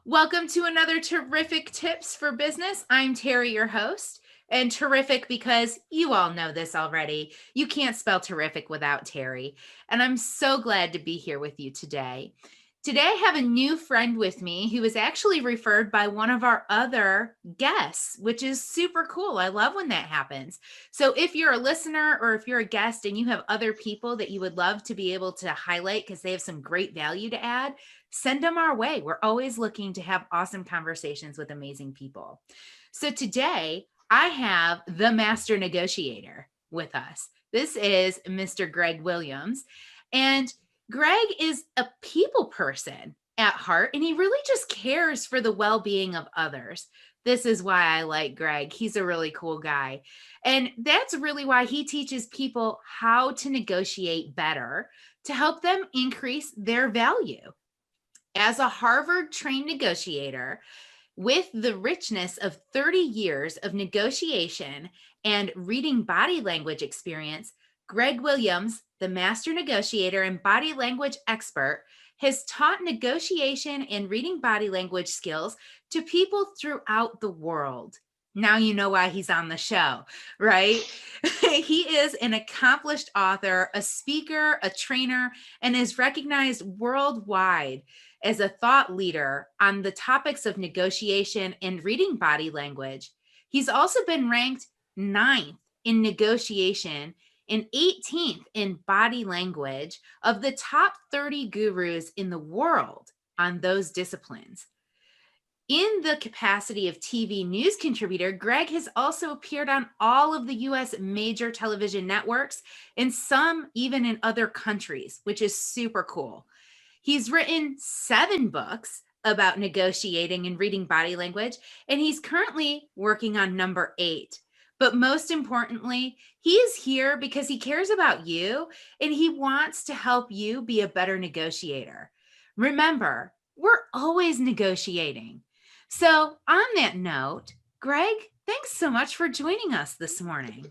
Welcome to another terrific Tips for Business. I'm Terry, your host, and terrific because you all know this already. You can't spell terrific without Terry. And I'm so glad to be here with you today. Today, I have a new friend with me who was actually referred by one of our other guests, which is super cool. I love when that happens. So, if you're a listener or if you're a guest and you have other people that you would love to be able to highlight because they have some great value to add, send them our way. We're always looking to have awesome conversations with amazing people. So, today, I have the master negotiator with us. This is Mr. Greg Williams. And Greg is a people person at heart, and he really just cares for the well being of others. This is why I like Greg. He's a really cool guy. And that's really why he teaches people how to negotiate better to help them increase their value. As a Harvard trained negotiator, with the richness of 30 years of negotiation and reading body language experience, Greg Williams, the master negotiator and body language expert, has taught negotiation and reading body language skills to people throughout the world. Now you know why he's on the show, right? He is an accomplished author, a speaker, a trainer, and is recognized worldwide as a thought leader on the topics of negotiation and reading body language. He's also been ranked 9th in negotiation and 18th in body language of the top 30 gurus in the world on those disciplines. In the capacity of TV news contributor, Greg has also appeared on all of the US major television networks and some even in other countries, which is super cool. He's written 7 books about negotiating and reading body language, and he's currently working on number 8. But most importantly, he is here because he cares about you and he wants to help you be a better negotiator. Remember, we're always negotiating. So, on that note, Greg, thanks so much for joining us this morning.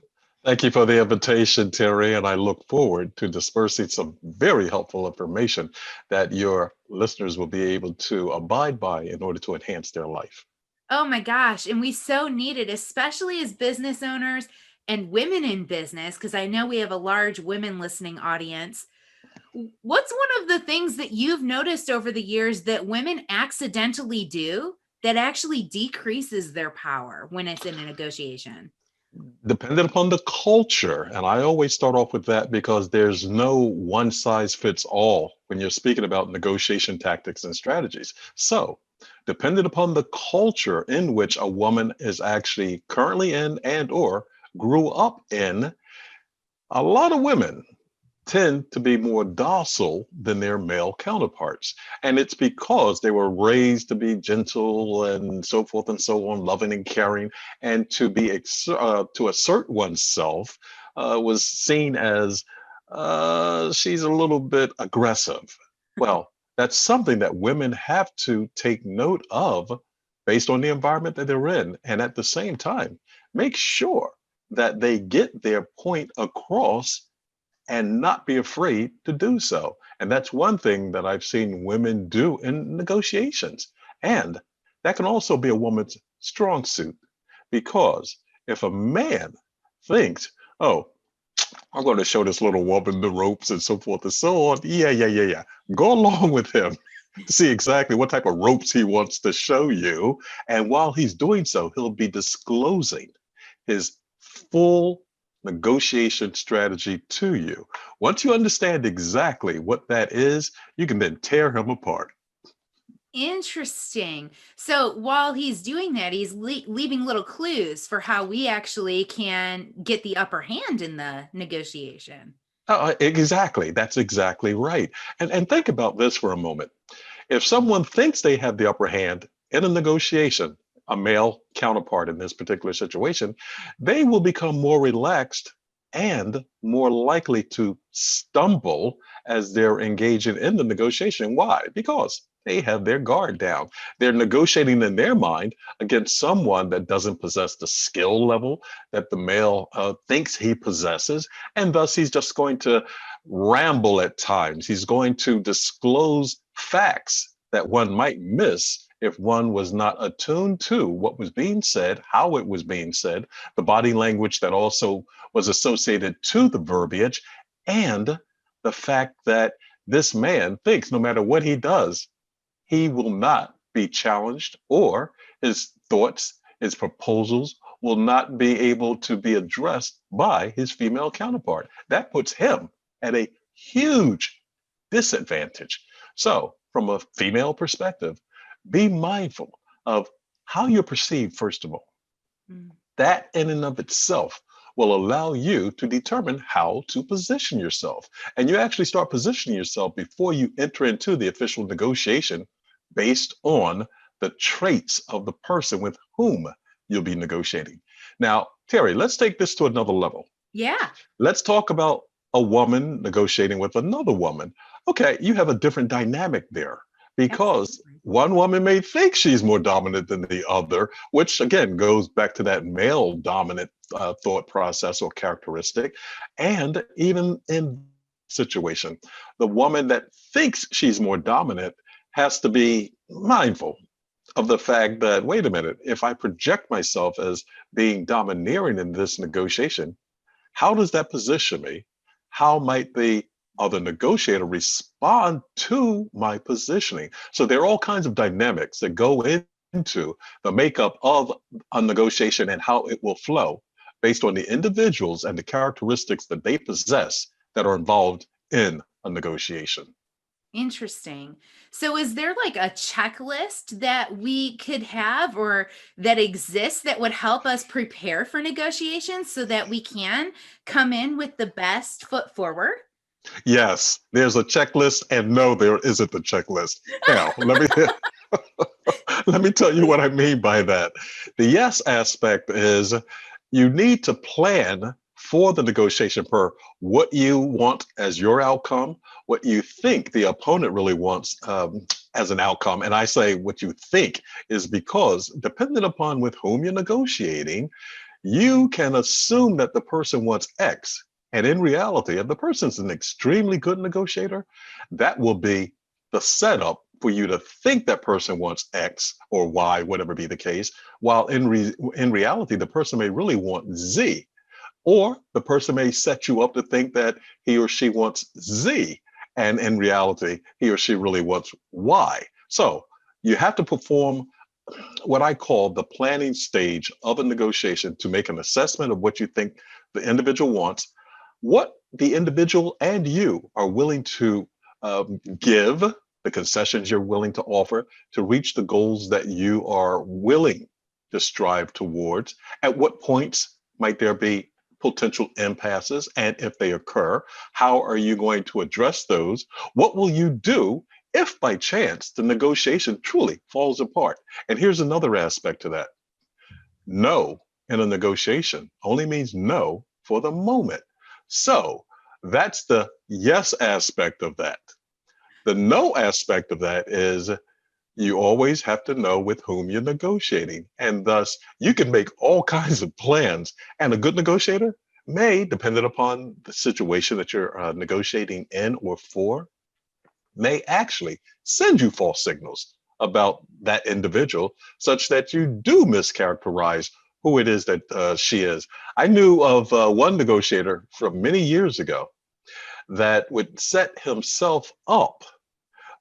Thank you for the invitation, Terry, and I look forward to dispersing some very helpful information that your listeners will be able to abide by in order to enhance their life. Oh my gosh. And we so need it, especially as business owners and women in business, because I know we have a large women listening audience. What's one of the things that you've noticed over the years that women accidentally do that actually decreases their power when it's in a negotiation? Depending upon the culture, and I always start off with that because there's no one size fits all when you're speaking about negotiation tactics and strategies. So, depending upon the culture in which a woman is actually currently in and or grew up in, a lot of women tend to be more docile than their male counterparts. And it's because they were raised to be gentle and so forth and so on, loving and caring, and to assert oneself was seen as she's a little bit aggressive. Well, that's something that women have to take note of based on the environment that they're in. And at the same time, make sure that they get their point across and not be afraid to do so. And that's one thing that I've seen women do in negotiations. And that can also be a woman's strong suit because if a man thinks, oh, I'm going to show this little woman the ropes and so forth and so on, yeah. Go along with him to see exactly what type of ropes he wants to show you. And while he's doing so, he'll be disclosing his full negotiation strategy to you. Once you understand exactly what that is, you can then tear him apart. Interesting. So while he's doing that, he's leaving little clues for how we actually can get the upper hand in the negotiation. Exactly. That's exactly right. And think about this for a moment. If someone thinks they have the upper hand in a negotiation, a male counterpart in this particular situation, they will become more relaxed and more likely to stumble as they're engaging in the negotiation. Why? Because they have their guard down. They're negotiating in their mind against someone that doesn't possess the skill level that the male thinks he possesses. And thus, he's just going to ramble at times. He's going to disclose facts that one might miss if one was not attuned to what was being said, how it was being said, the body language that also was associated to the verbiage, and the fact that this man thinks no matter what he does, he will not be challenged, or his thoughts, his proposals will not be able to be addressed by his female counterpart. That puts him at a huge disadvantage. So, from a female perspective, be mindful of how you're perceived, first of all. Mm. That in and of itself will allow you to determine how to position yourself. And you actually start positioning yourself before you enter into the official negotiation based on the traits of the person with whom you'll be negotiating. Now, Terry, let's take this to another level. Yeah, Let's talk about a woman negotiating with another woman. Okay, you have a different dynamic there because absolutely. one woman may think she's more dominant than the other, which again goes back to that male dominant thought process or characteristic. And even in situation, the woman that thinks she's more dominant has to be mindful of the fact that, wait a minute, if I project myself as being domineering in this negotiation, how does that position me? How might the other negotiator respond to my positioning? So there are all kinds of dynamics that go into the makeup of a negotiation and how it will flow based on the individuals and the characteristics that they possess that are involved in a negotiation. Interesting. So, is there like a checklist that we could have or that exists that would help us prepare for negotiations so that we can come in with the best foot forward? Yes, there's a checklist, and no, there isn't a checklist. Now, let me tell you what I mean by that. The yes aspect is you need to plan for the negotiation per what you want as your outcome, what you think the opponent really wants as an outcome. And I say what you think is because depending upon with whom you're negotiating, you can assume that the person wants X. And in reality, if the person's an extremely good negotiator, that will be the setup for you to think that person wants X or Y, whatever be the case, while in reality, the person may really want Z. Or the person may set you up to think that he or she wants Z. And in reality, he or she really wants Y. So you have to perform what I call the planning stage of a negotiation to make an assessment of what you think the individual wants, what the individual and you are willing to give, the concessions you're willing to offer to reach the goals that you are willing to strive towards. At what points might there be potential impasses? And if they occur, how are you going to address those? What will you do if by chance the negotiation truly falls apart? And here's another aspect to that: no in a negotiation only means no for the moment. So that's the yes aspect of that. The no aspect of that is you always have to know with whom you're negotiating. And thus, you can make all kinds of plans. And a good negotiator may, depending upon the situation that you're negotiating in or for, may actually send you false signals about that individual such that you do mischaracterize who it is that she is. I knew of one negotiator from many years ago that would set himself up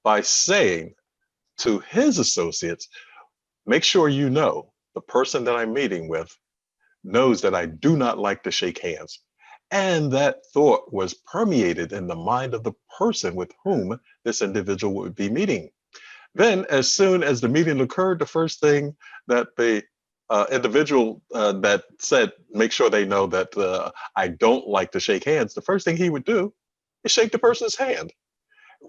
by saying to his associates, make sure you know the person that I'm meeting with knows that I do not like to shake hands. And that thought was permeated in the mind of the person with whom this individual would be meeting. Then, as soon as the meeting occurred, the first thing that the individual that said, make sure they know that I don't like to shake hands, the first thing he would do is shake the person's hand.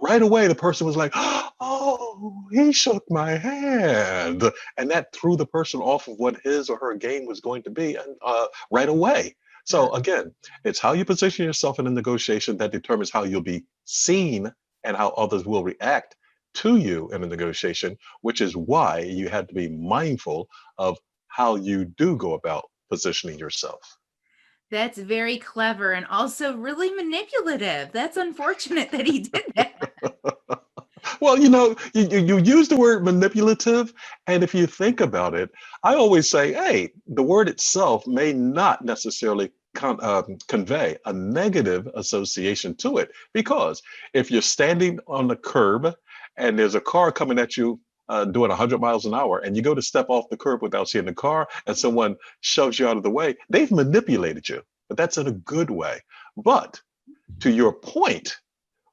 Right away, the person was like, oh, he shook my hand. And that threw the person off of what his or her game was going to be right away. Yeah. So, again, it's how you position yourself in a negotiation that determines how you'll be seen and how others will react to you in a negotiation, which is why you had to be mindful of how you do go about positioning yourself. That's very clever and also really manipulative. That's unfortunate that he did that. Well, you use the word manipulative, and if you think about it, I always say, hey, the word itself may not necessarily convey a negative association to it, because if you're standing on the curb and there's a car coming at you doing 100 miles an hour, and you go to step off the curb without seeing the car, and someone shoves you out of the way, they've manipulated you, but that's in a good way. But to your point,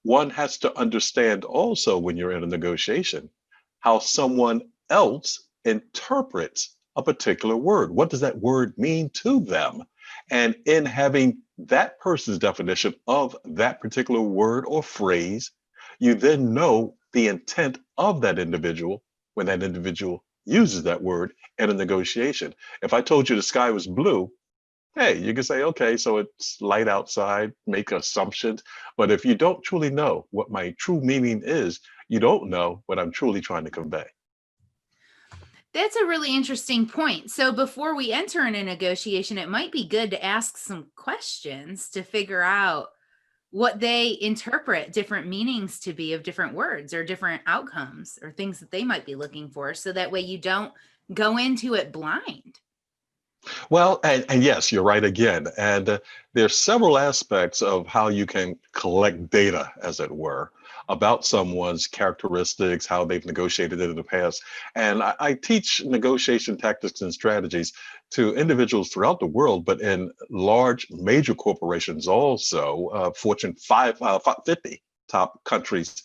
one has to understand also when you're in a negotiation how someone else interprets a particular word. What does that word mean to them? And in having that person's definition of that particular word or phrase, you then know the intent of that individual when that individual uses that word in a negotiation. If I told you the sky was blue, hey, you can say, okay, so it's light outside, make assumptions. But if you don't truly know what my true meaning is, you don't know what I'm truly trying to convey. That's a really interesting point. So before we enter in a negotiation, it might be good to ask some questions to figure out what they interpret different meanings to be of different words or different outcomes or things that they might be looking for. So that way you don't go into it blind. Well, and yes, you're right again. And there's several aspects of how you can collect data, as it were, about someone's characteristics, how they've negotiated in the past. And I teach negotiation tactics and strategies to individuals throughout the world, but in large major corporations also, Fortune 50 top countries,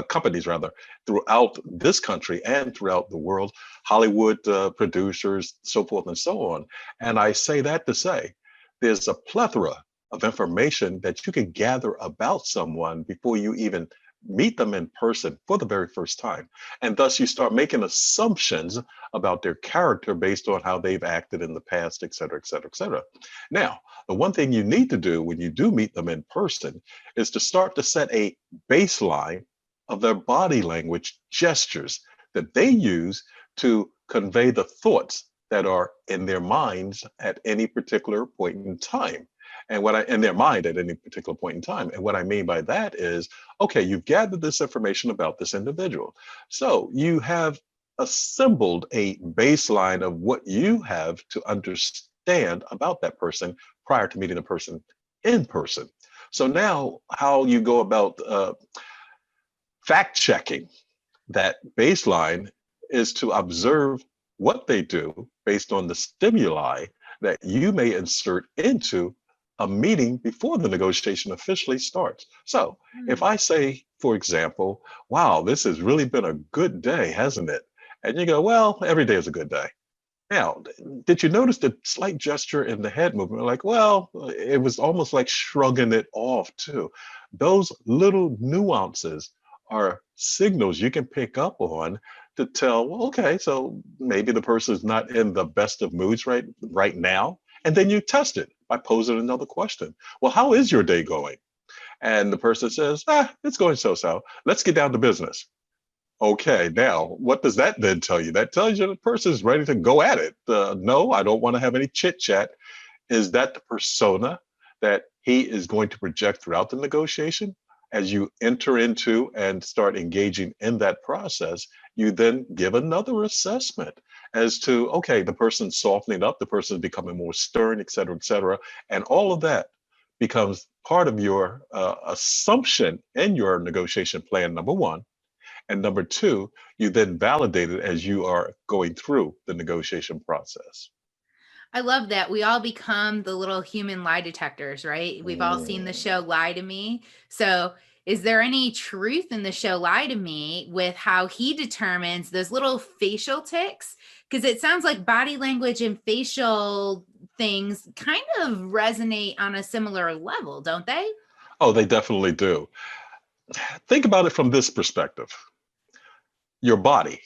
companies rather, throughout this country and throughout the world, Hollywood producers, so forth and so on. And I say that to say there's a plethora of information that you can gather about someone before you even meet them in person for the very first time. And thus you start making assumptions about their character based on how they've acted in the past, et cetera, et cetera, et cetera. Now, the one thing you need to do when you do meet them in person is to start to set a baseline of their body language gestures that they use to convey the thoughts that are in their minds at any particular point in time. And what I in their mind at any particular point in time. And what I mean by that is, okay, you've gathered this information about this individual. So you have assembled a baseline of what you have to understand about that person prior to meeting the person in person. So now, how you go about fact checking that baseline is to observe what they do based on the stimuli that you may insert into a meeting before the negotiation officially starts. So if Hmm. I say, for example, wow, this has really been a good day, hasn't it? And you go, well, every day is a good day. Now, did you notice the slight gesture in the head movement? Like, well, it was almost like shrugging it off too. Those little nuances are signals you can pick up on to tell, well, okay, so maybe the person is not in the best of moods right now. And then you test it by posing another question. Well, how is your day going? And the person says, it's going so-so. Let's get down to business. Okay, now what does that then tell you? That tells you the person is ready to go at it. No, I don't want to have any chit chat. Is that the persona that he is going to project throughout the negotiation? As you enter into and start engaging in that process, you then give another assessment as to, okay, the person's softening up, the person's becoming more stern, et cetera, et cetera. And all of that becomes part of your assumption in your negotiation plan, number one. And number two, you then validate it as you are going through the negotiation process. I love that. We all become the little human lie detectors, right? We've all seen the Mm. show Lie to Me. So, is there any truth in the show Lie to Me with how he determines those little facial ticks? Because it sounds like body language and facial things kind of resonate on a similar level, don't they? Oh, they definitely do. Think about it from this perspective. Your body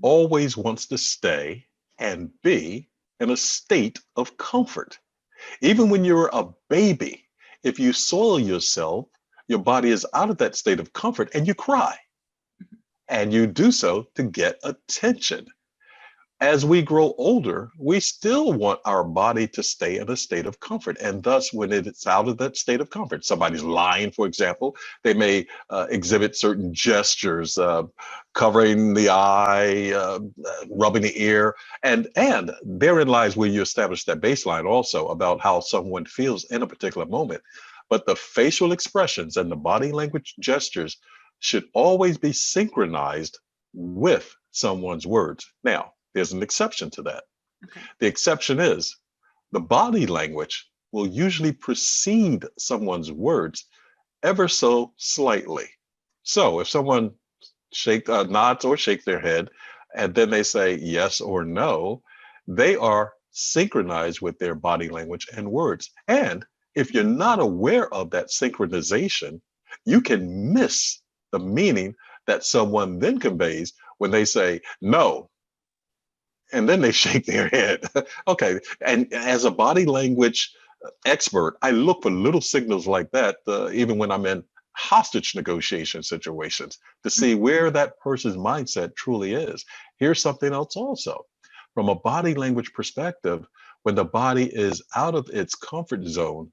always wants to stay and be in a state of comfort. Even when you're a baby, if you soil yourself, your body is out of that state of comfort and you cry. And you do so to get attention. As we grow older, we still want our body to stay in a state of comfort. And thus, when it's out of that state of comfort, somebody's lying, for example, they may exhibit certain gestures, covering the eye, rubbing the ear. And therein lies where you establish that baseline also about how someone feels in a particular moment. But the facial expressions and the body language gestures should always be synchronized with someone's words. Now, there's an exception to that. Okay. The exception is the body language will usually precede someone's words ever so slightly. So if someone nods or shake their head, and then they say yes or no, they are synchronized with their body language and words. And if you're not aware of that synchronization, you can miss the meaning that someone then conveys when they say no, and then they shake their head. Okay. And as a body language expert, I look for little signals like that, even when I'm in hostage negotiation situations, to see where that person's mindset truly is. Here's something else also. From a body language perspective, when the body is out of its comfort zone,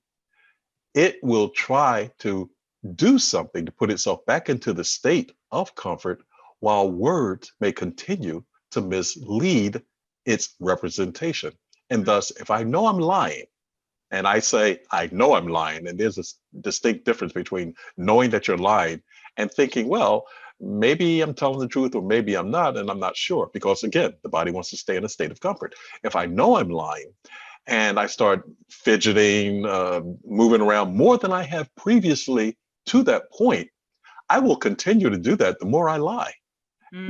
it will try to do something to put itself back into the state of comfort, while words may continue to mislead its representation. And thus, if I know I'm lying, and I say, I know I'm lying, and there's a distinct difference between knowing that you're lying and thinking, well, maybe I'm telling the truth or maybe I'm not, and I'm not sure. Because again, the body wants to stay in a state of comfort. If I know I'm lying and I start fidgeting, moving around more than I have previously to that point, I will continue to do that the more I lie.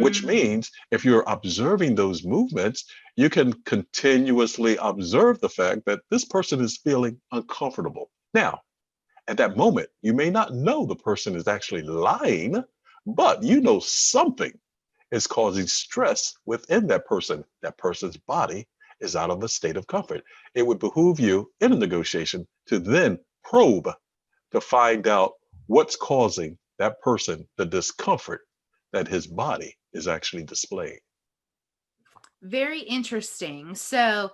Which Mm. means if you're observing those movements, you can continuously observe the fact that this person is feeling uncomfortable. Now, at that moment, you may not know the person is actually lying, but you know something is causing stress within that person. That person's body is out of a state of comfort. It would behoove you in a negotiation to then probe to find out what's causing that person the discomfort that his body is actually displaying. Very interesting. So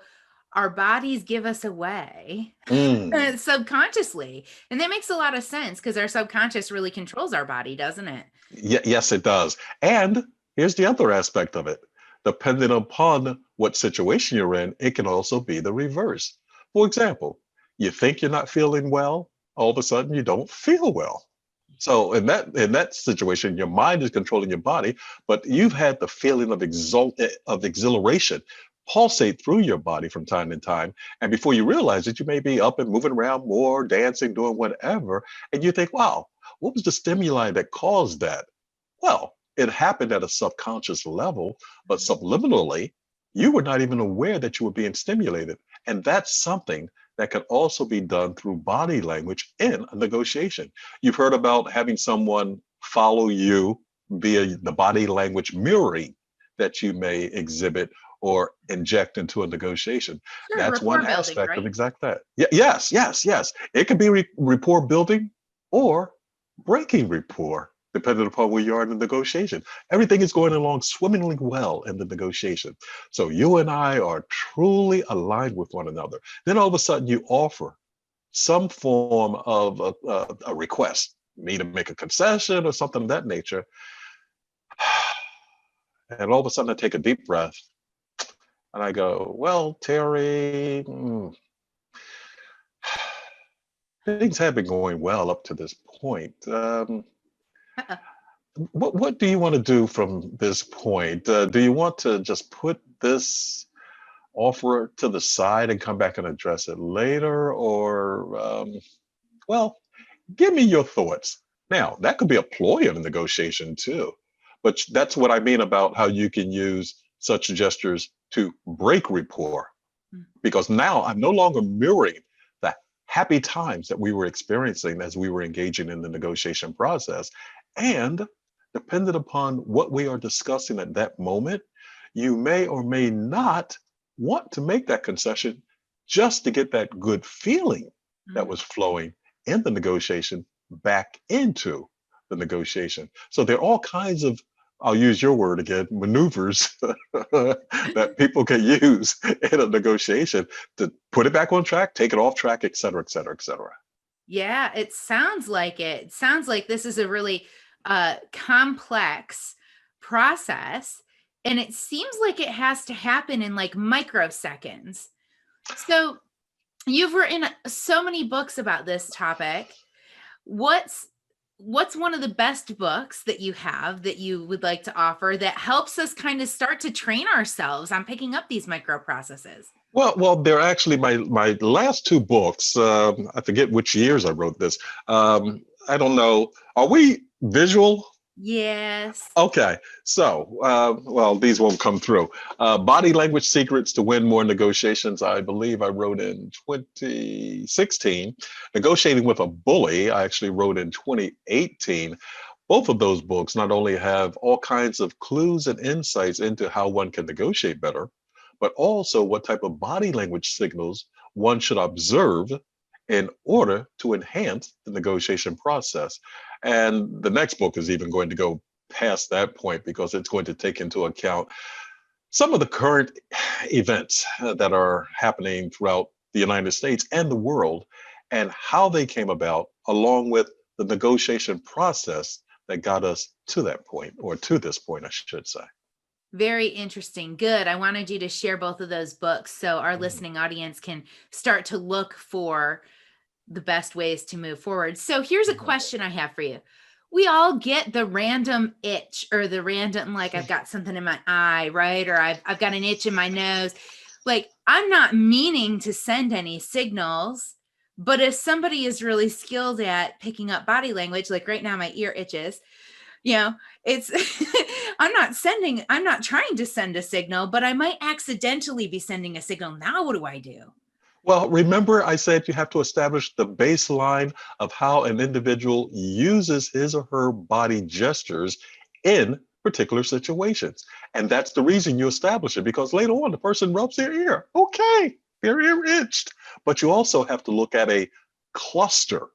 our bodies give us away Mm. subconsciously. And that makes a lot of sense because our subconscious really controls our body, doesn't it? Yes, it does. And here's the other aspect of it. Depending upon what situation you're in, it can also be the reverse. For example, you think you're not feeling well, all of a sudden you don't feel well. So in that situation, your mind is controlling your body, but you've had the feeling of exhilaration pulsate through your body from time to time. And before you realize it, you may be up and moving around more, dancing, doing whatever. And you think, wow, what was the stimuli that caused that? Well, it happened at a subconscious level, but subliminally, you were not even aware that you were being stimulated. And that's something that can also be done through body language in a negotiation. You've heard about having someone follow you via the body language mirroring that you may exhibit or inject into a negotiation. Sure, That's one rapport building, aspect of right? exact that. Yes, yes, yes. It could be rapport building or breaking rapport, depending upon where you are in the negotiation. Everything is going along swimmingly well in the negotiation. So you and I are truly aligned with one another. Then all of a sudden you offer some form of a request, me to make a concession or something of that nature. And all of a sudden I take a deep breath and I go, well, Terry, things have been going well up to this point. Uh-uh. What do you want to do from this point? Do you want to just put this offer to the side and come back and address it later? Or, well, give me your thoughts. Now, that could be a ploy of a negotiation too. But that's what I mean about how you can use such gestures to break rapport, Mm. because now I'm no longer mirroring the happy times that we were experiencing as we were engaging in the negotiation process. And dependent upon what we are discussing at that moment, you may or may not want to make that concession just to get that good feeling that Mm. was flowing in the negotiation back into the negotiation. So there are all kinds of, I'll use your word again, maneuvers that people can use in a negotiation to put it back on track, take it off track, et cetera, et cetera, et cetera. Yeah, it sounds like it. It sounds like this is a really complex process, and it seems like it has to happen in like microseconds. So, you've written so many books about this topic. What's what's one of the best books that you have that you would like to offer that helps us kind of start to train ourselves on picking up these microprocesses? Well, they're actually my last two books. I forget which years I wrote this. I don't know. Are we visual? Yes. Okay, so well, these won't come through. Body Language Secrets to Win More Negotiations. I believe I wrote in 2016. Negotiating with a Bully. I actually wrote in 2018. Both of those books not only have all kinds of clues and insights into how one can negotiate better, but also what type of body language signals one should observe in order to enhance the negotiation process. And the next book is even going to go past that point because it's going to take into account some of the current events that are happening throughout the United States and the world and how they came about, along with the negotiation process that got us to that point, or to this point, I should say. Very interesting. Good. I wanted you to share both of those books so our Mhm. listening audience can start to look for the best ways to move forward. So here's a Mhm. question I have for you. We all get the random itch or the random, like, I've got something in my eye, right? Or I've got an itch in my nose. Like, I'm not meaning to send any signals, but if somebody is really skilled at picking up body language, like right now, my ear itches, you know, it's, I'm not trying to send a signal, but I might accidentally be sending a signal. Now, what do I do? Well, remember I said you have to establish the baseline of how an individual uses his or her body gestures in particular situations. And that's the reason you establish it, because later on the person rubs their ear. Okay, their ear itched. But you also have to look at a cluster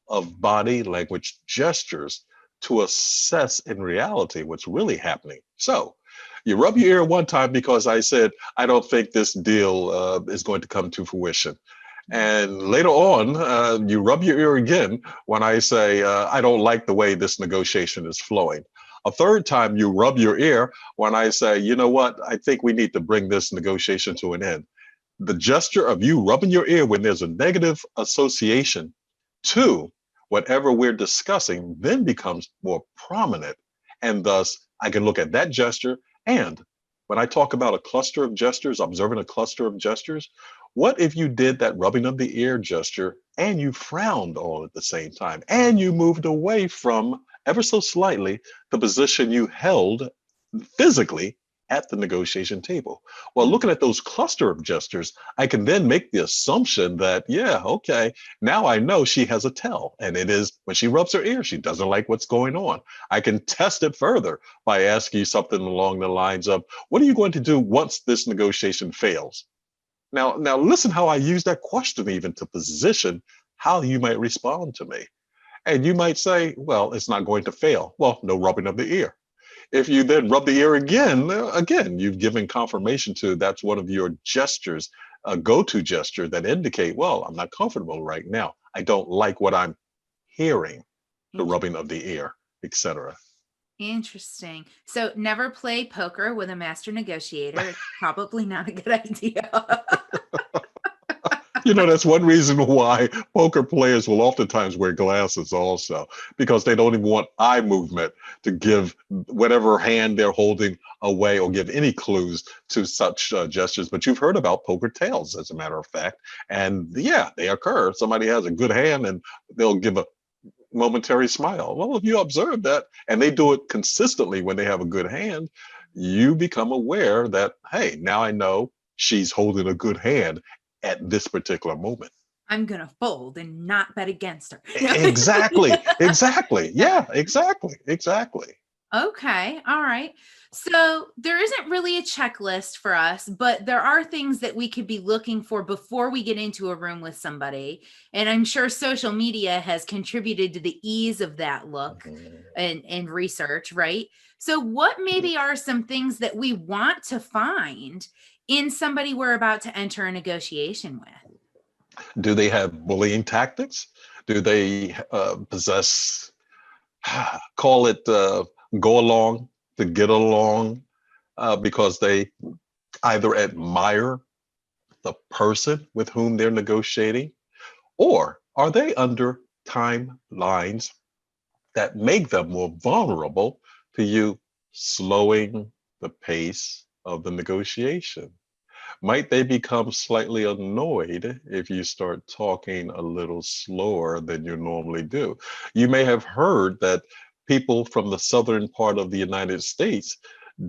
of body language gestures to assess in reality what's really happening. So you rub your ear one time because I said, I don't think this deal is going to come to fruition. And later on, you rub your ear again when I say, I don't like the way this negotiation is flowing. A third time, you rub your ear when I say, you know what, I think we need to bring this negotiation to an end. The gesture of you rubbing your ear when there's a negative association to whatever we're discussing then becomes more prominent. And thus, I can look at that gesture. And when I talk about a cluster of gestures, observing a cluster of gestures, what if you did that rubbing of the ear gesture and you frowned all at the same time and you moved away from ever so slightly the position you held physically at the negotiation table? Well, looking at those cluster of gestures, I can then make the assumption that, yeah, okay, now I know she has a tell. And it is when she rubs her ear, she doesn't like what's going on. I can test it further by asking you something along the lines of, what are you going to do once this negotiation fails? Now listen how I use that question even to position how you might respond to me. And you might say, well, it's not going to fail. Well, no rubbing of the ear. If you then rub the ear again, again, you've given confirmation to that's one of your gestures, a go-to gesture that indicate, well, I'm not comfortable right now. I don't like what I'm hearing, the Interesting. rubbing of the ear, etc. Interesting. So never play poker with a master negotiator. It's probably not a good idea. You know, that's one reason why poker players will oftentimes wear glasses also, because they don't even want eye movement to give whatever hand they're holding away or give any clues to such gestures. But you've heard about poker tails, as a matter of fact. And yeah, they occur. Somebody has a good hand and they'll give a momentary smile. Well, if you observe that and they do it consistently when they have a good hand, you become aware that, hey, now I know she's holding a good hand at this particular moment. I'm going to fold and not bet against her. Exactly. Exactly. Yeah, exactly. Exactly. Okay. All right. So there isn't really a checklist for us, but there are things that we could be looking for before we get into a room with somebody. And I'm sure social media has contributed to the ease of that look Mhm. and research, right? So, what maybe are some things that we want to find in somebody we're about to enter a negotiation with? Do they have bullying tactics? Do they possess, call it go along to get along, because they either admire the person with whom they're negotiating, or are they under timelines that make them more vulnerable to you slowing the pace of the negotiation? Might they become slightly annoyed if you start talking a little slower than you normally do? You may have heard that people from the southern part of the United States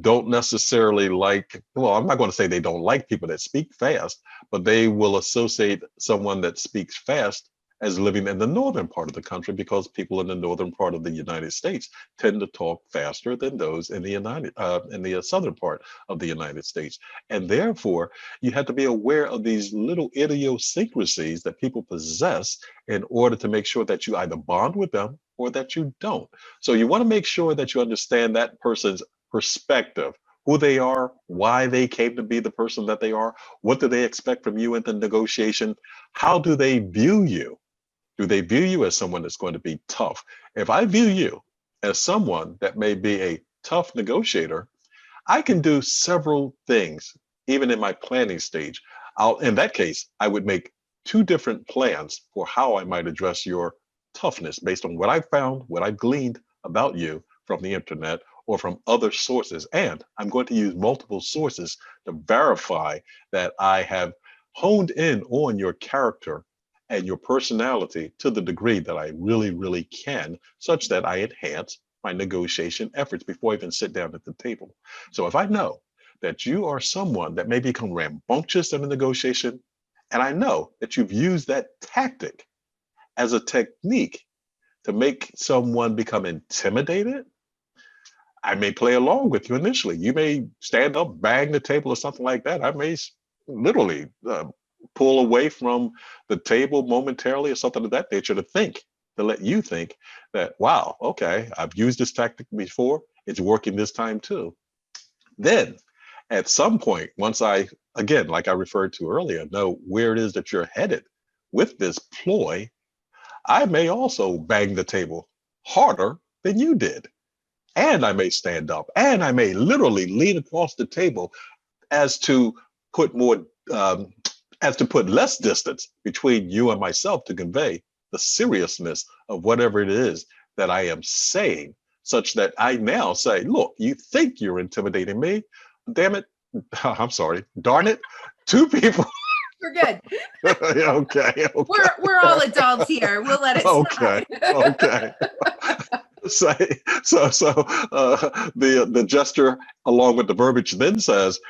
don't necessarily like, well, I'm not going to say they don't like people that speak fast, but they will associate someone that speaks fast as living in the northern part of the country, because people in the northern part of the United States tend to talk faster than those in the southern part of the United States. And therefore, you have to be aware of these little idiosyncrasies that people possess in order to make sure that you either bond with them or that you don't. So you want to make sure that you understand that person's perspective, who they are, why they came to be the person that they are, what do they expect from you in the negotiation, how do they view you? Do they view you as someone that's going to be tough? If I view you as someone that may be a tough negotiator, I can do several things, even in my planning stage. In that case, I would make two different plans for how I might address your toughness based on what I found, what I've gleaned about you from the internet or from other sources. And I'm going to use multiple sources to verify that I have honed in on your character and your personality to the degree that I really, really can, such that I enhance my negotiation efforts before I even sit down at the table. So if I know that you are someone that may become rambunctious in a negotiation, and I know that you've used that tactic as a technique to make someone become intimidated, I may play along with you initially. You may stand up, bang the table, or something like that. I may literally pull away from the table momentarily, or something of that nature, to let you think that, wow, okay, I've used this tactic before. It's working this time too. Then, at some point, once I, again, like I referred to earlier, know where it is that you're headed with this ploy, I may also bang the table harder than you did. And I may stand up and I may literally lean across the table as to put more, um, as to put less distance between you and myself to convey the seriousness of whatever it is that I am saying, such that I now say, look, you think you're intimidating me? Damn it. I'm sorry. Darn it. Two people. We're good. Okay. We're all adults here. We'll let it Okay. slide. Okay. Say the gesture along with the verbiage then says,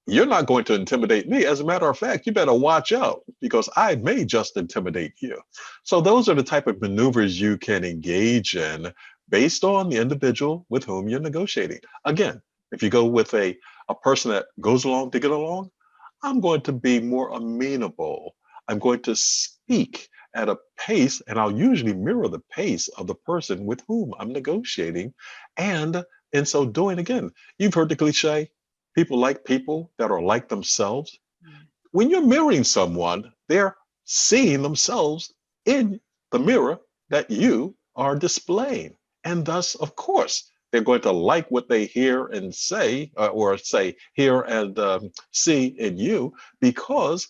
you're not going to intimidate me. As a matter of fact, you better watch out because I may just intimidate you. So those are the type of maneuvers you can engage in based on the individual with whom you're negotiating. Again, if you go with a person that goes along to get along, I'm going to be more amenable. I'm going to speak at a pace, and I'll usually mirror the pace of the person with whom I'm negotiating. And in so doing, again, you've heard the cliche, people like people that are like themselves. When you're mirroring someone, they're seeing themselves in the mirror that you are displaying. And thus, of course, they're going to like what they hear and say, or say, hear and see in you, because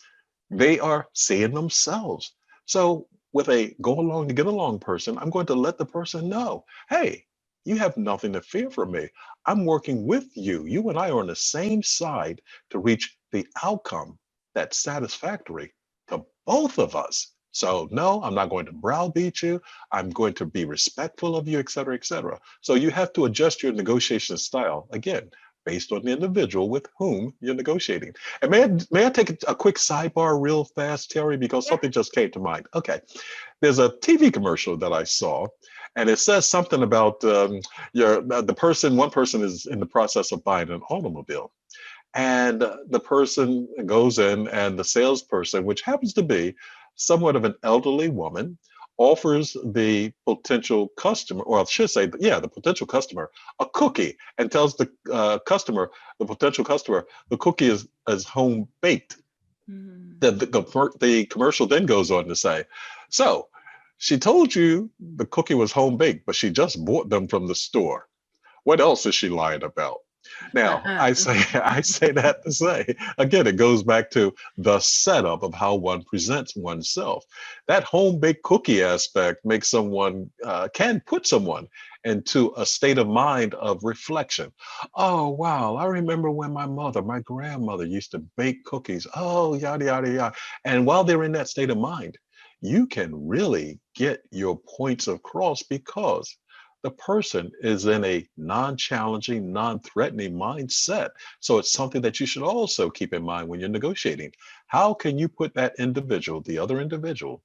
they are seeing themselves. So, with a go along to get along person, I'm going to let the person know, hey, you have nothing to fear from me. I'm working with you. You and I are on the same side to reach the outcome that's satisfactory to both of us. So, no, I'm not going to browbeat you. I'm going to be respectful of you, et cetera, et cetera. So, you have to adjust your negotiation style again based on the individual with whom you're negotiating. And may I take a quick sidebar real fast, Terry, because Yeah. something just came to mind. Okay. There's a TV commercial that I saw, And it says something about one person is in the process of buying an automobile. And the person goes in, and the salesperson, which happens to be somewhat of an elderly woman, offers the potential customer, or I should say, yeah, the potential customer, a cookie, and tells the potential customer, the cookie is home baked. Mhm. The commercial then goes on to say, so she told you the cookie was home baked, but she just bought them from the store. What else is she lying about? Now, I say I say that to say again, it goes back to the setup of how one presents oneself. That home baked cookie aspect makes someone can put someone into a state of mind of reflection. Oh wow, I remember when my grandmother used to bake cookies. Oh yada yada yada. And while they're in that state of mind, you can really get your points across because the person is in a non-challenging, non-threatening mindset. So it's something that you should also keep in mind when you're negotiating. How can you put that individual, the other individual,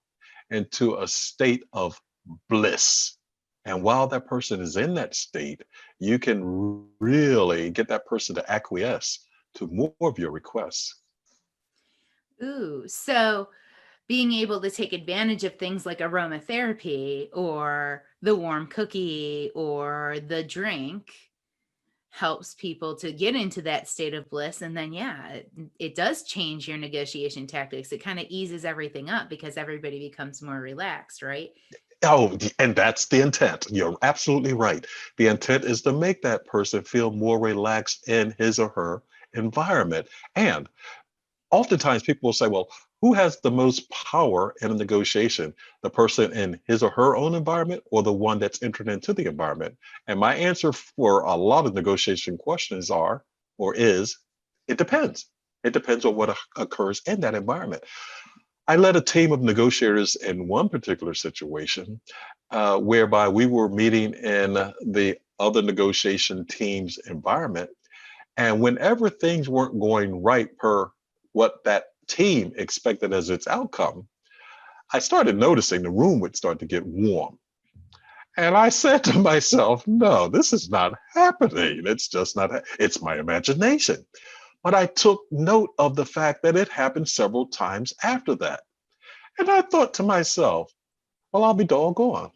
into a state of bliss? And while that person is in that state, you can really get that person to acquiesce to more of your requests. Ooh, so being able to take advantage of things like aromatherapy or the warm cookie or the drink helps people to get into that state of bliss. And then, yeah, it does change your negotiation tactics. It kind of eases everything up because everybody becomes more relaxed, right? Oh, and that's the intent. You're absolutely right. The intent is to make that person feel more relaxed in his or her environment. And oftentimes people will say, well, who has the most power in a negotiation? The person in his or her own environment or the one that's entered into the environment? And my answer for a lot of negotiation questions are or is it depends. It depends on what occurs in that environment. I led a team of negotiators in one particular situation whereby we were meeting in the other negotiation team's environment. And whenever things weren't going right per what that team expected as its outcome, I started noticing the room would start to get warm. And I said to myself, no, this is not happening. It's just not, it's my imagination. But I took note of the fact that it happened several times after that. And I thought to myself, well, I'll be doggone.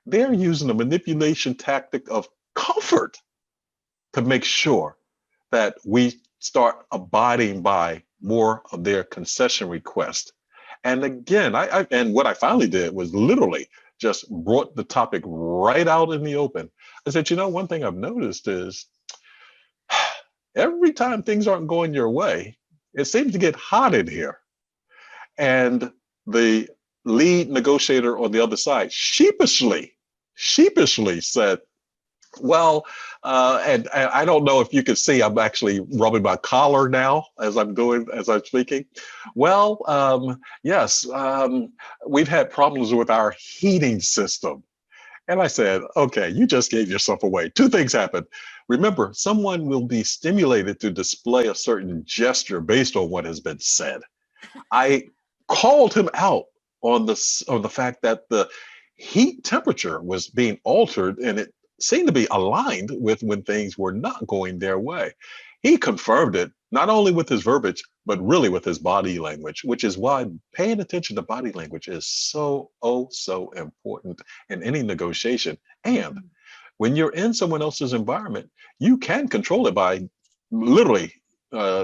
They're using a manipulation tactic of comfort to make sure that we start abiding by more of their concession request. And again, and what I finally did was literally just brought the topic right out in the open. I said, one thing I've noticed is every time things aren't going your way, it seems to get hot in here. And the lead negotiator on the other side sheepishly said, well, and I don't know if you can see, I'm actually rubbing my collar now as I'm speaking. Well, yes, we've had problems with our heating system. And I said, okay, you just gave yourself away. Two things happened. Remember, someone will be stimulated to display a certain gesture based on what has been said. I called him out on the fact that the heat temperature was being altered and it seemed to be aligned with when things were not going their way. He confirmed it not only with his verbiage but really with his body language, which is why paying attention to body language is so important in any negotiation. And Mhm. when you're in someone else's environment, you can control it by literally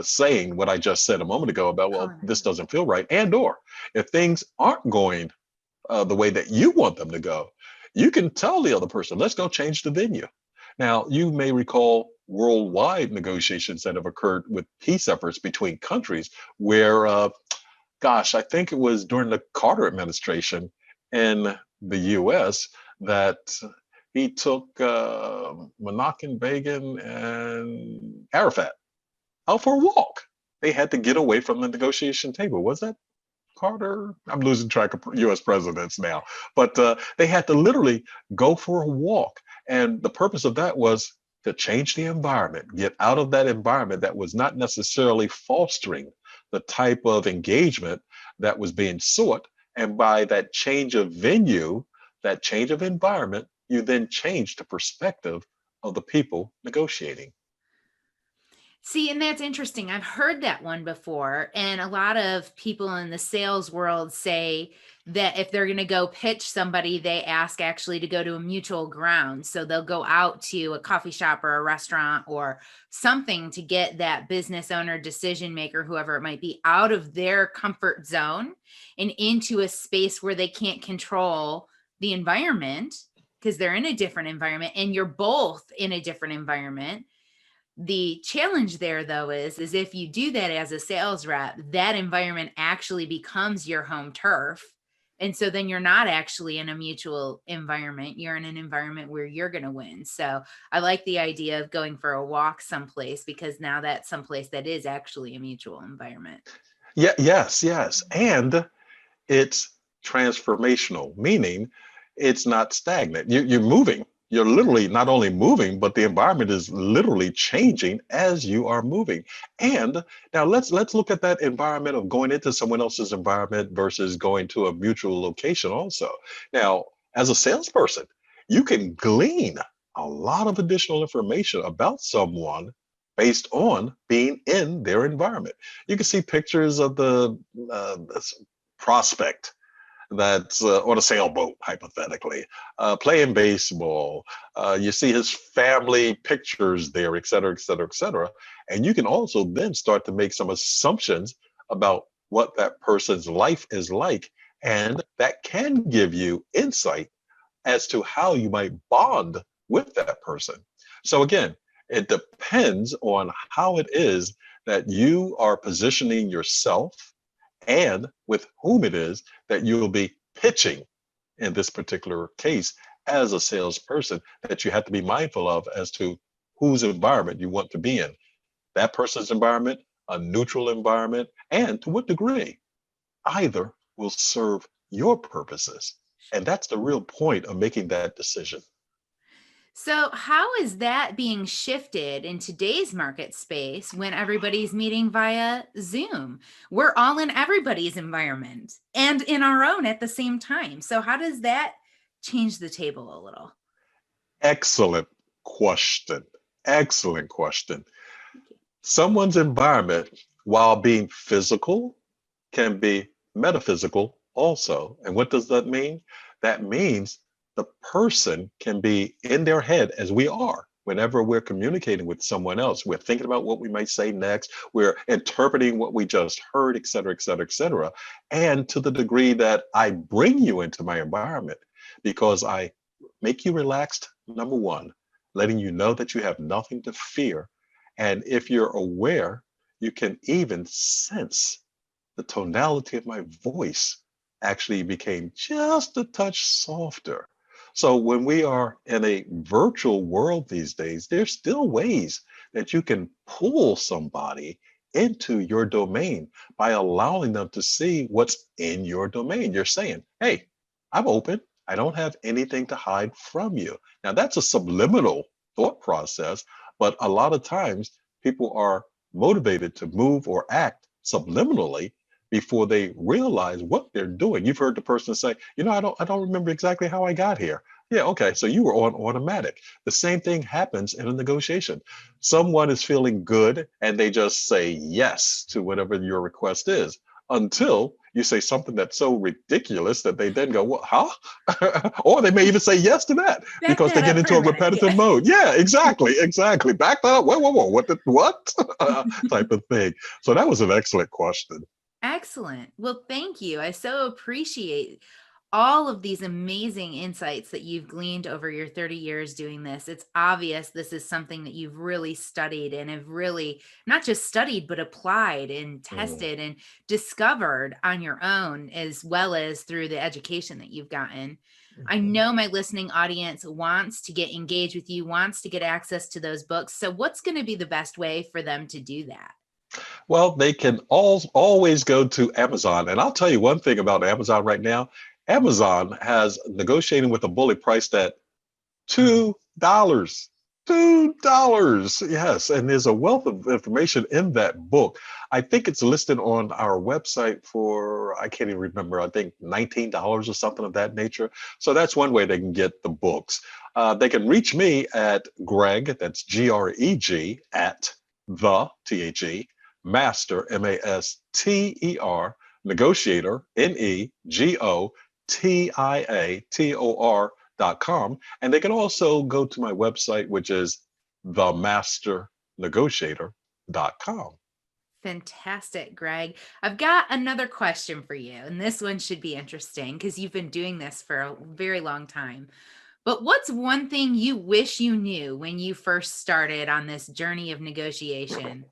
saying what I just said a moment ago about, well, Calling it this out. doesn't feel right. And or if things aren't going the way that you want them to go, you can tell the other person, let's go change the venue. Now, you may recall worldwide negotiations that have occurred with peace efforts between countries where, gosh, I think it was during the Carter administration in the US that he took Menachem Begin and Arafat out for a walk. They had to get away from the negotiation table. Was that Carter? I'm losing track of US presidents now. But they had to literally go for a walk. And the purpose of that was to change the environment, get out of that environment that was not necessarily fostering the type of engagement that was being sought. And by that change of venue, that change of environment, you then change the perspective of the people negotiating. See, and that's interesting. I've heard that one before. And a lot of people in the sales world say that if they're going to go pitch somebody, they ask actually to go to a mutual ground. So they'll go out to a coffee shop or a restaurant or something to get that business owner, decision maker, whoever it might be, out of their comfort zone and into a space where they can't control the environment because they're in a different environment and you're both in a different environment. The challenge there though is if you do that as a sales rep, that environment actually becomes your home turf. And so then you're not actually in a mutual environment. You're in an environment where you're going to win. So I like the idea of going for a walk someplace because now that's someplace that is actually a mutual environment. Yeah, yes, yes. And it's transformational, meaning it's not stagnant. You're moving. You're literally not only moving, but the environment is literally changing as you are moving. And now let's look at that environment of going into someone else's environment versus going to a mutual location also. Now, as a salesperson, you can glean a lot of additional information about someone based on being in their environment. You can see pictures of the prospect that's on a sailboat, hypothetically, playing baseball. You see his family pictures there, et cetera, et cetera, et cetera. And you can also then start to make some assumptions about what that person's life is like. And that can give you insight as to how you might bond with that person. So again, it depends on how it is that you are positioning yourself and with whom it is that you will be pitching in this particular case as a salesperson that you have to be mindful of as to whose environment you want to be in. That person's environment, a neutral environment, and to what degree either will serve your purposes. And that's the real point of making that decision. So, how is that being shifted in today's market space when everybody's meeting via Zoom? We're all in everybody's environment and in our own at the same time. So, how does that change the table a little? Excellent question. Excellent question. Someone's environment, while being physical, can be metaphysical also. And what does that mean? That means the person can be in their head as we are. Whenever we're communicating with someone else, we're thinking about what we might say next, we're interpreting what we just heard, et cetera, et cetera, et cetera. And to the degree that I bring you into my environment because I make you relaxed, number one, letting you know that you have nothing to fear. And if you're aware, you can even sense the tonality of my voice actually became just a touch softer. So when we are in a virtual world these days, there's still ways that you can pull somebody into your domain by allowing them to see what's in your domain. You're saying, hey, I'm open. I don't have anything to hide from you. Now, that's a subliminal thought process, but a lot of times people are motivated to move or act subliminally before they realize what they're doing. You've heard the person say, I don't remember exactly how I got here. Yeah, okay, so you were on automatic. The same thing happens in a negotiation. Someone is feeling good and they just say yes to whatever your request is until you say something that's so ridiculous that they then go, well, huh? Or they may even say yes to that Back because they that get up for into a a minute. repetitive Yeah. mode. Yeah, exactly, exactly. Back that up. Whoa, whoa, whoa. What? Type of thing. So that was an excellent question. Excellent. Well, thank you. I so appreciate all of these amazing insights that you've gleaned over your 30 years doing this. It's obvious this is something that you've really studied and have really not just studied, but applied and Mm, tested and discovered on your own, as well as through the education that you've gotten. I mhm. know my listening audience wants to get engaged with you, wants to get access to those books. So, what's going to be the best way for them to do that? Well, they can always go to Amazon. And I'll tell you one thing about Amazon right now. Amazon has negotiating with a bully priced at $2. $2. Yes. And there's a wealth of information in that book. I think it's listed on our website for, I can't even remember, I think $19 or something of that nature. So that's one way they can get the books. They can reach me at Greg, that's GREG, at the master, MASTER, negotiator, NEGOTIATOR.com. And they can also go to my website, which is themasternegotiator.com. Fantastic, Greg. I've got another question for you, and this one should be interesting because you've been doing this for a very long time. But what's one thing you wish you knew when you first started on this journey of negotiation?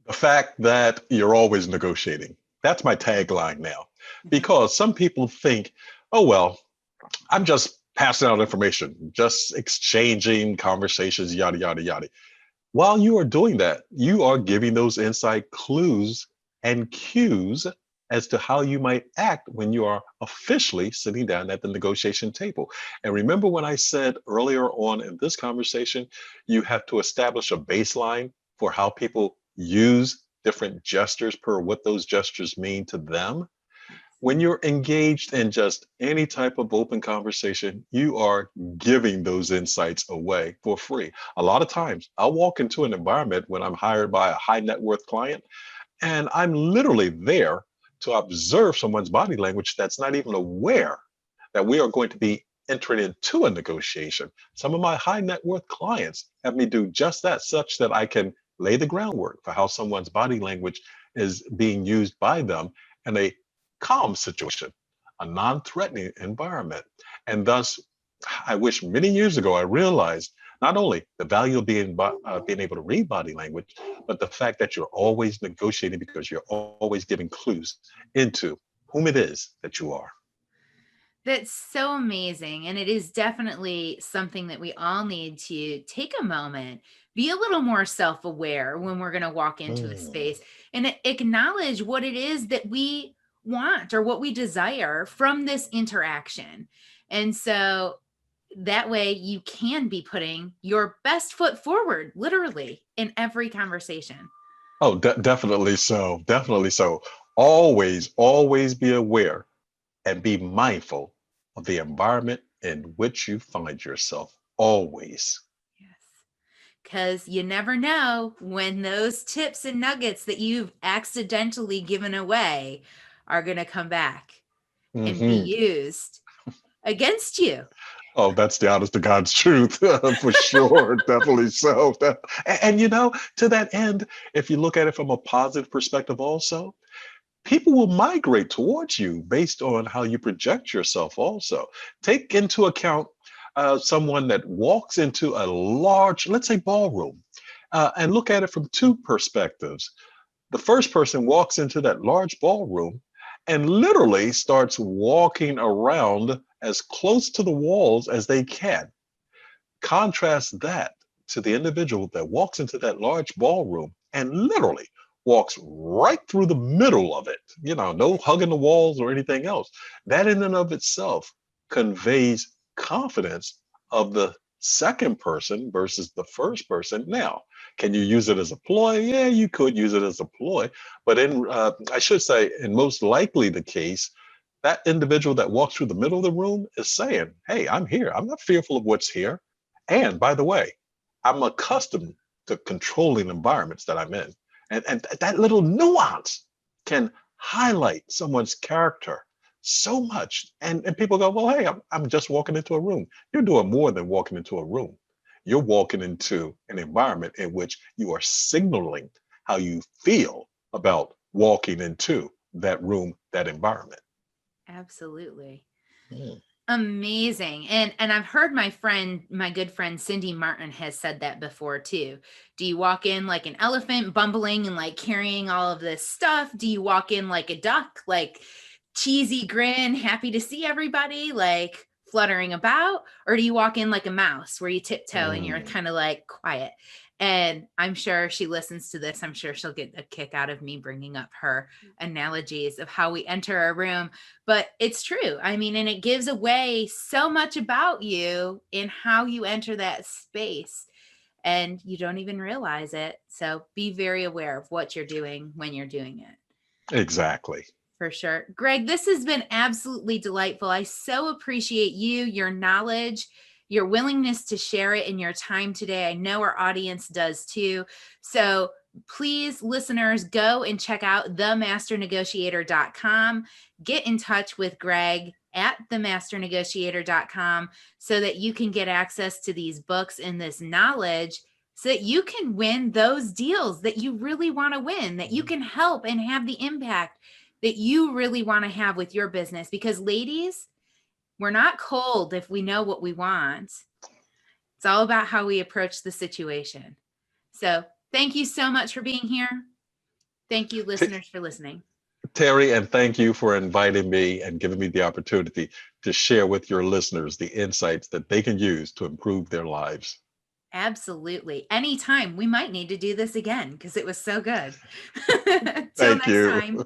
The fact that you're always negotiating. That's my tagline now. Mhm. Because some people think, oh, well, I'm just passing out information, just exchanging conversations, yada, yada, yada. While you are doing that, you are giving those inside clues and cues as to how you might act when you are officially sitting down at the negotiation table. And remember when I said earlier on in this conversation, you have to establish a baseline for how people use different gestures per what those gestures mean to them. When you're engaged in just any type of open conversation, you are giving those insights away for free. A lot of times, I'll walk into an environment when I'm hired by a high net worth client, and I'm literally there to observe someone's body language that's not even aware that we are going to be entering into a negotiation. Some of my high net worth clients have me do just that, such that I can lay the groundwork for how someone's body language is being used by them in a calm situation, a non threatening environment. And thus, I wish many years ago I realized not only the value of being able to read body language, but the fact that you're always negotiating because you're always giving clues into whom it is that you are. That's so amazing. And it is definitely something that we all need to take a moment, be a little more self aware when we're going to walk into a Mm. space and acknowledge what it is that we want or what we desire from this interaction. And so that way you can be putting your best foot forward, literally, in every conversation. Oh, definitely so. Definitely so. Always, always be aware and be mindful of the environment in which you find yourself. Always. Yes. Because you never know when those tips and nuggets that you've accidentally given away are going to come back and be Hmm. used against you. Oh, that's the honest to God's truth for sure. Definitely so. And to that end, if you look at it from a positive perspective, also, people will migrate towards you based on how you project yourself also. Take into account someone that walks into a large, let's say, ballroom, and look at it from two perspectives. The first person walks into that large ballroom and literally starts walking around as close to the walls as they can. Contrast that to the individual that walks into that large ballroom and literally walks right through the middle of it. No hugging the walls or anything else. That in and of itself conveys confidence of the second person versus the first person. Now, can you use it as a ploy? Yeah, you could use it as a ploy, but I should say, in most likely the case, that individual that walks through the middle of the room is saying, "Hey, I'm here. I'm not fearful of what's here. And by the way, I'm accustomed to controlling environments that I'm in." And that little nuance can highlight someone's character so much. And people go, well, hey, I'm just walking into a room. You're doing more than walking into a room. You're walking into an environment in which you are signaling how you feel about walking into that room, that environment. Absolutely. Mm. Amazing. And I've heard my good friend Cindy Martin has said that before too. Do you walk in like an elephant bumbling and like carrying all of this stuff? Do you walk in like a duck, like cheesy grin, happy to see everybody, like fluttering about? Or do you walk in like a mouse where you tiptoe and you're Mm. kind of like quiet? And I'm sure she listens to this. I'm sure she'll get a kick out of me bringing up her analogies of how we enter a room. But it's true. I mean, and it gives away so much about you in how you enter that space. And you don't even realize it. So be very aware of what you're doing when you're doing it. Exactly. For sure. Greg, this has been absolutely delightful. I so appreciate you, your knowledge, your willingness to share it in your time today. I know our audience does too. So please, listeners, go and check out themasternegotiator.com. Get in touch with Greg at themasternegotiator.com so that you can get access to these books and this knowledge so that you can win those deals that you really want to win, that you can help and have the impact that you really want to have with your business. Because ladies, we're not cold if we know what we want. It's all about how we approach the situation. So thank you so much for being here. Thank you, listeners, for listening. Terry, and thank you for inviting me and giving me the opportunity to share with your listeners the insights that they can use to improve their lives. Absolutely. Anytime. We might need to do this again because it was so good. Till Thank next you. time.